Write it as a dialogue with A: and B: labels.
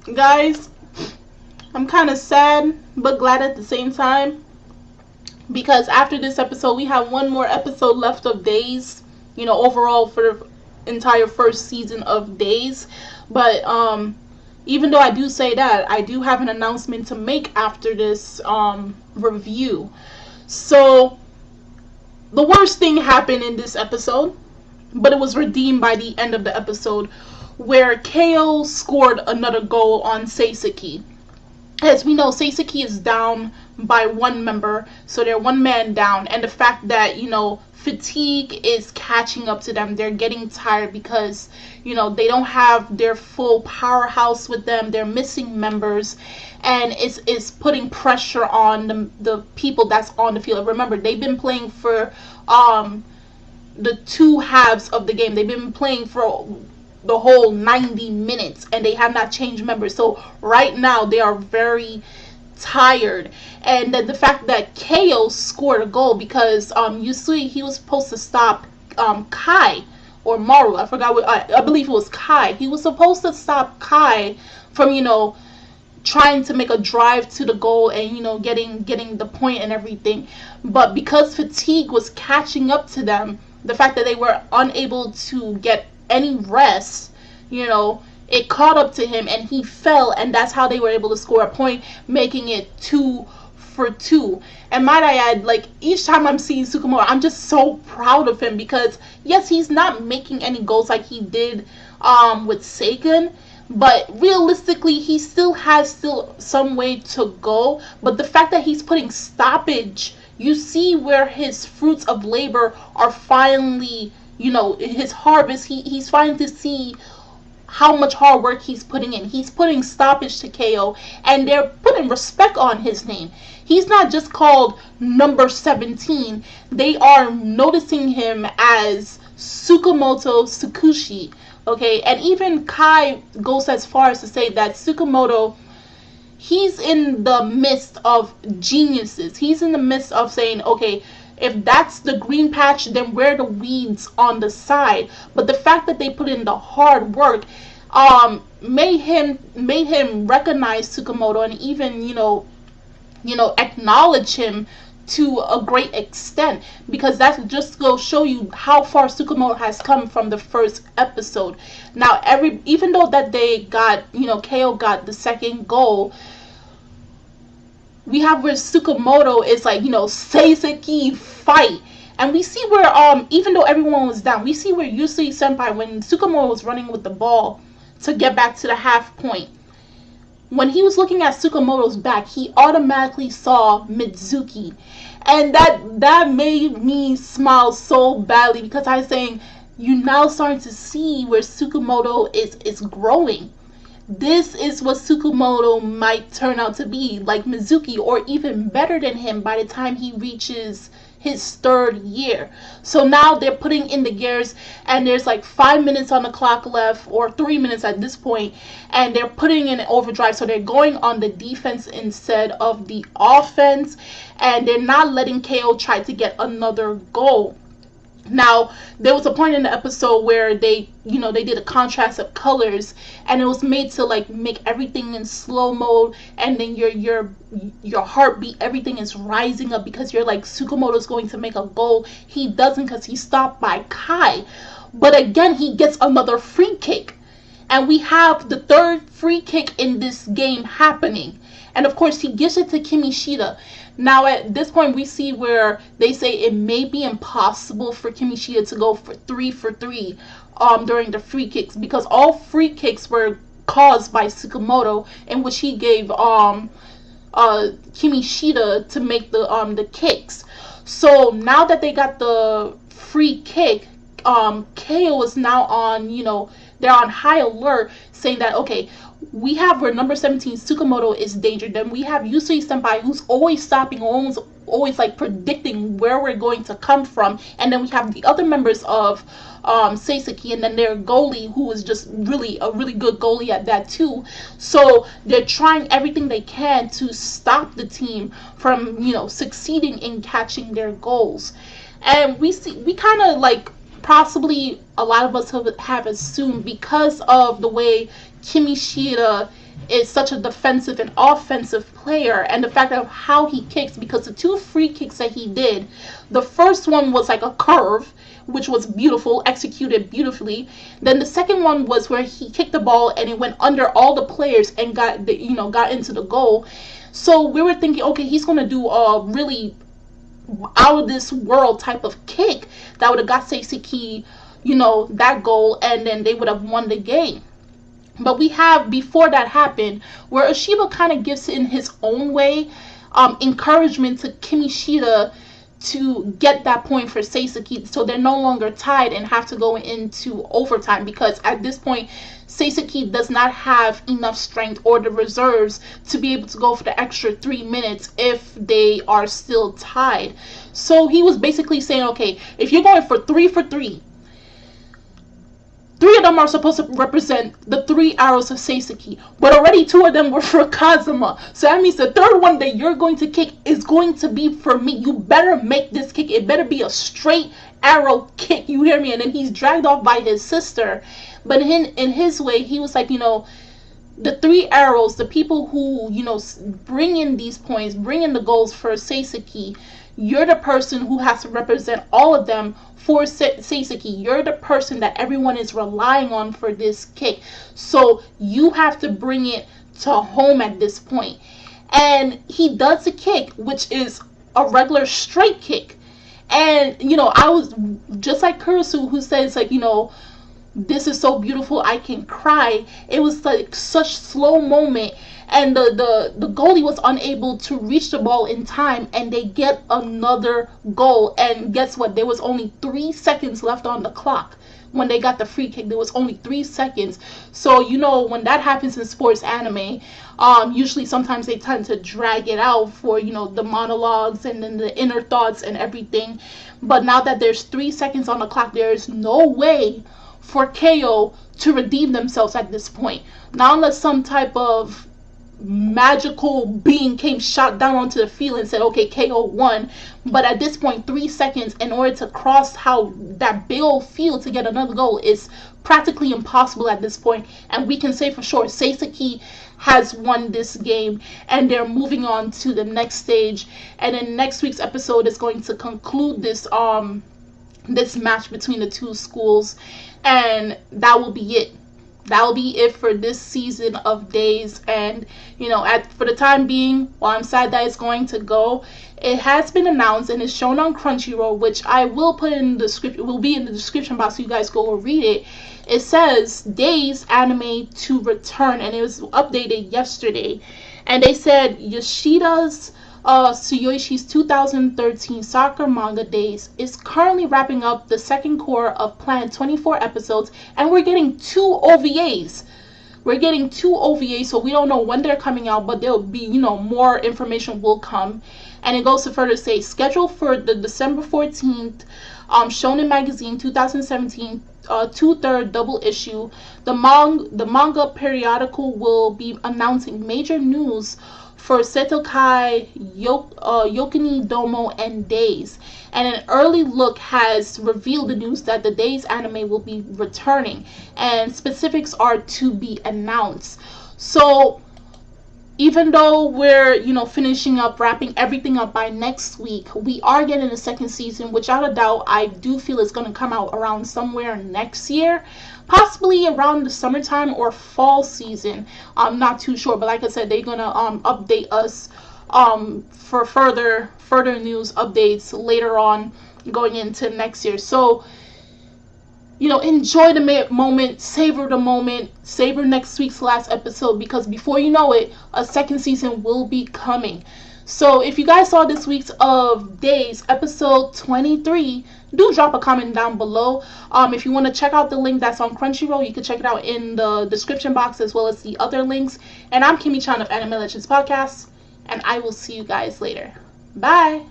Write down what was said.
A: Guys, I'm kind of sad but glad at the same time because after this episode, we have one more episode left of Days. Overall for the entire first season of Days. But even though I do say that, I do have an announcement to make after this review. So the worst thing happened in this episode, but it was redeemed by the end of the episode, where KO scored another goal on Seiseki. As we know, Seiseki is down by one member, so they're one man down, and the fact that, fatigue is catching up to them. They're getting tired because, they don't have their full powerhouse with them. They're missing members, and it's putting pressure on the people that's on the field. Remember, they've been playing for the two halves of the game. They've been playing for the whole 90 minutes and they have not changed members. So right now they are very tired. And then the fact that KO scored a goal because you see he was supposed to stop Kai or Maru. I forgot what I believe it was Kai. He was supposed to stop Kai from trying to make a drive to the goal and getting the point and everything. But because fatigue was catching up to them, the fact that they were unable to get any rest, it caught up to him and he fell, and that's how they were able to score a point, making it 2-2. And might I add, like, each time I'm seeing Tsukumoto, I'm just so proud of him because yes, he's not making any goals like he did with Seiken, but realistically he still has some way to go. But the fact that he's putting stoppage, you see where his fruits of labor are finally, his harvest. He's finally to see how much hard work he's putting in. He's putting stoppage to KO, and they're putting respect on his name. He's not just called number 17. They are noticing him as Tsukumoto Tsukushi. Okay, and even Kai goes as far as to say that Tsukumoto, he's in the midst of geniuses. He's in the midst of saying, okay, if that's the green patch, then we're the weeds on the side. But the fact that they put in the hard work made him recognize Tsukumoto and even acknowledge him to a great extent, because that just goes show you how far Tsukumoto has come from the first episode. Now even though that they got KO got the second goal, we have where Tsukumoto is like, Seiseki fight. And we see where, even though everyone was down, we see where Yusui Senpai, when Tsukumoto was running with the ball to get back to the half point, when he was looking at Tsukumoto's back, he automatically saw Mitsuki. And that made me smile so badly because I was saying, you now starting to see where Tsukumoto is growing. This is what Tsukumoto might turn out to be, like Mizuki, or even better than him by the time he reaches his third year. So now they're putting in the gears, and there's like 5 minutes on the clock left, or 3 minutes at this point, and they're putting in overdrive. So they're going on the defense instead of the offense, and they're not letting KO try to get another goal. Now, there was a point in the episode where they did a contrast of colors, and it was made to like make everything in slow mode, and then your heartbeat, everything is rising up because you're like, Tsukumoto's going to make a goal. He doesn't because he's stopped by Kai. But again, he gets another free kick. And we have the third free kick in this game happening. And of course, he gives it to Kimishita. Now, at this point, we see where they say it may be impossible for Kimishita to go for 3 for 3 during the free kicks, because all free kicks were caused by Tsukumoto, in which he gave Kimishita to make the kicks. So now that they got the free kick, KO is now on, they're on high alert, saying that, okay, we have where number 17 Tsukumoto is danger. Then we have Yusui Senpai, who's always stopping, always like predicting where we're going to come from. And then we have the other members of Seiseki, and then their goalie, who is just a really good goalie at that too. So they're trying everything they can to stop the team from succeeding in catching their goals. And we kind of like, possibly a lot of us have assumed, because of the way Kimishita is such a defensive and offensive player, and the fact of how he kicks, because the 2 free kicks that he did, the first one was like a curve, which was beautiful, executed beautifully. Then the second one was where he kicked the ball and it went under all the players and got into the goal. So we were thinking, okay, he's going to do a really out of this world type of kick that would have got Seiseki, that goal, and then they would have won the game. But we have, before that happened, where Oshiba kind of gives in his own way encouragement to Kimishita to get that point for Seiseki, so they're no longer tied and have to go into overtime, because at this point Seiseki does not have enough strength or the reserves to be able to go for the extra 3 minutes if they are still tied. So he was basically saying, okay, if you're going for 3 for 3, 3 of them are supposed to represent the 3 arrows of Seiseki, but already 2 of them were for Kazuma. So that means the third one that you're going to kick is going to be for me. You better make this kick. It better be a straight arrow kick. You hear me? And then he's dragged off by his sister. But in his way, he was like, the 3 arrows, the people who, bring in these points, bring in the goals for Seiseki, you're the person who has to represent all of them for Seiseki. You're the person that everyone is relying on for this kick. So you have to bring it to home at this point. And he does the kick, which is a regular straight kick. And, I was just like Kurisu, who says, like, this is so beautiful, I can cry. It was like such slow moment, and the goalie was unable to reach the ball in time, and they get another goal. And guess what? There was only 3 seconds left on the clock when they got the free kick. There was only 3 seconds. So when that happens in sports anime, usually sometimes they tend to drag it out for the monologues and then the inner thoughts and everything. But now that there's 3 seconds on the clock, there is no way for KO to redeem themselves at this point. Not unless some type of magical being came shot down onto the field and said, okay, KO won. But at this point, 3 seconds in order to cross that big old field to get another goal is practically impossible at this point. And we can say for sure Seiseki has won this game, and they're moving on to the next stage. And then next week's episode is going to conclude this match between the 2 schools, and that will be it. That will be it for this season of Days. And for the time being, while I'm sad that it's going to go, it has been announced and is shown on Crunchyroll, which I will put in the script. It will be in the description box so you guys go read it. It says Days anime to return, and it was updated yesterday. And they said Yoshida's Tsuyoishi's 2013 soccer manga Days is currently wrapping up the second core of planned 24 episodes, and we're getting 2 OVAs. So we don't know when they're coming out, but there'll be, more information will come. And it goes to further say, scheduled for the December 14th Shonen Magazine 2017 2/3 double issue, the manga periodical will be announcing major news for Setokai, Yokini Domo, and Days. And an early look has revealed the news that the Days anime will be returning, and specifics are to be announced. So even though we're, finishing up, wrapping everything up by next week, we are getting a second season, which without a doubt, I do feel is going to come out around somewhere next year. Possibly around the summertime or fall season. I'm not too sure, but like I said, they're going to update us for further news updates later on going into next year. So, enjoy the moment, savor next week's last episode, because before you know it, a second season will be coming. So if you guys saw this week's of Days, episode 23, do drop a comment down below. If you want to check out the link that's on Crunchyroll, you can check it out in the description box as well as the other links. And I'm Kimichan of Anime Legends Podcast, and I will see you guys later. Bye!